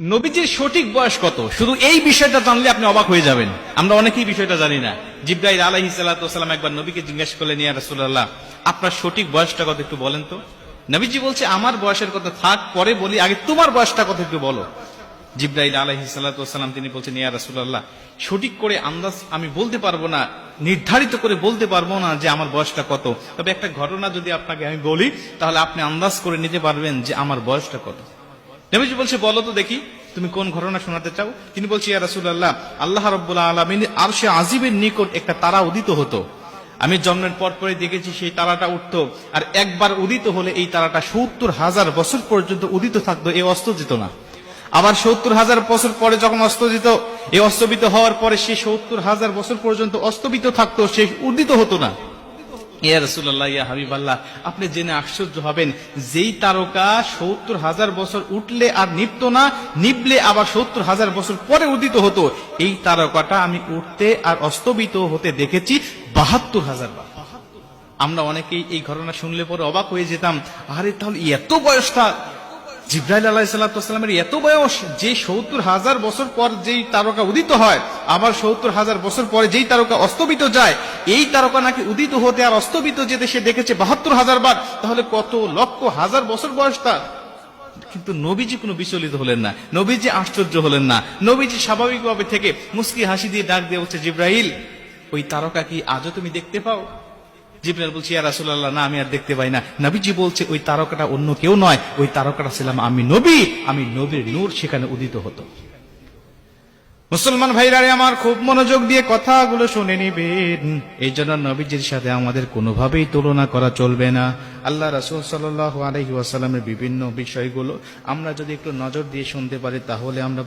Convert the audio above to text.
নবীজির সঠিক বয়স কত, শুধু এই বিষয়টা জানলে আপনি অবাক হয়ে যাবেন। আমরা অনেকেই বিষয়টা জানি না। জিবরাইল আলাইহিস সালাতু ওয়াস সালাম একবার নবীকে জিজ্ঞেস করলেন, ইয়া রাসূলুল্লাহ, আপনার সঠিক বয়সটা কত একটু বলেন তো। নবীজি বলছে, আমার বয়সের কথা থাক, পরে বলি, আগে তোমার বয়সটা কত একটু বলো। জিবরাইল আলাইহিস সালাতু ওয়াস সালাম তিনি বলছেন, ইয়া রাসূলুল্লাহ, সঠিক করে আন্দাজ আমি বলতে পারবো না, নির্ধারিত করে বলতে পারবো না যে আমার বয়সটা কত। তবে একটা ঘটনা যদি আপনাকে আমি বলি, তাহলে আপনি আন্দাজ করে নিতে পারবেন যে আমার বয়সটা কত। নবীজি বলছে, বলো তো দেখি, তুমি কোন ঘটনা শোনাতে চাও। তিনি বলছে, ইয়া রাসূলুল্লাহ, আল্লাহ রাব্বুল আলামিন আরশে আজিমের নিকট একটা তারা উদিত হতো। আমি জন্মের পর পরে দেখেছি সেই তারাটা উঠতো, আর একবার উদিত হলে এই তারাটা ৭০,০০০ বছর পর্যন্ত উদিত থাকতো, এ অস্ত যেত না। আবার ৭০,০০০ বছর পরে যখন অস্ত যেত, এই অস্তবিত হওয়ার পরে সে ৭০,০০০ বছর পর্যন্ত অস্তবিত থাকতো, সে উদিত হতো না। ইয়া রাসূলুল্লাহ, ইয়া হাবিবাল্লাহ, আপনি জেনে আশ্চর্য হবেন, যেই তারকা ৭০,০০০ বছর উঠলে আর নিভতো না, নিভলে আবার ৭০,০০০ বছর পরে উদিত হতো, এই তারকাটা আমি উঠতে আর অস্তবিত হতে দেখেছি ৭২,০০০ বার। আমরা অনেকেই এই ঘটনা শুনলে পরে অবাক হয়ে যেতাম, আরে তাহলে এত বয়সটা জিবরাইল আলাইহিস সালামের এত বয়স, যে ৭০,০০০ বছর পর যেই তারকা উদিত হয়, আবার ৭০,০০০ বছর পরে যেই তারকা অস্তবিত যায়, এই তারকা নাকি উদিত হতে আর অস্তবিত যেতে সে দেখেছে ৭২,০০০ বার। তাহলে কত লক্ষ হাজার বছর বয়স তার। কিন্তু নবীজি কোনো বিচলিত হলেন না, নবীজি আশ্চর্য হলেন না। নবীজি স্বাভাবিকভাবে থেকে মুস্কি হাসি দিয়ে ডাক দিয়ে বলছে, জিবরাইল, ওই তারকা কি আজও তুমি দেখতে পাও? জিবরাইল বলছে, ইয়া রাসূলুল্লাহ, না, আমি আর দেখতে পাই না। নবীজি বলছে, ওই তারকাটা অন্য কেউ নয়, ওই তারকাটা ছিলাম আমি নবী, আমি নবীর নূর সেখানে উদিত হতো। মুসলমান ভাইরা আমার, খুব মনোযোগ দিয়ে কথাগুলো শুনে নিবেন। এই জন্য নবীজির সাথে আমাদের কোনোভাবেই তুলনা করা চলবে না। আল্লাহ রাসূল সাল্লাল্লাহু আলাইহি ওয়াসাল্লামের বিভিন্ন বিষয়গুলো আমরা যদি একটু নজর দিয়ে শুনতে পারি, তাহলে আমরা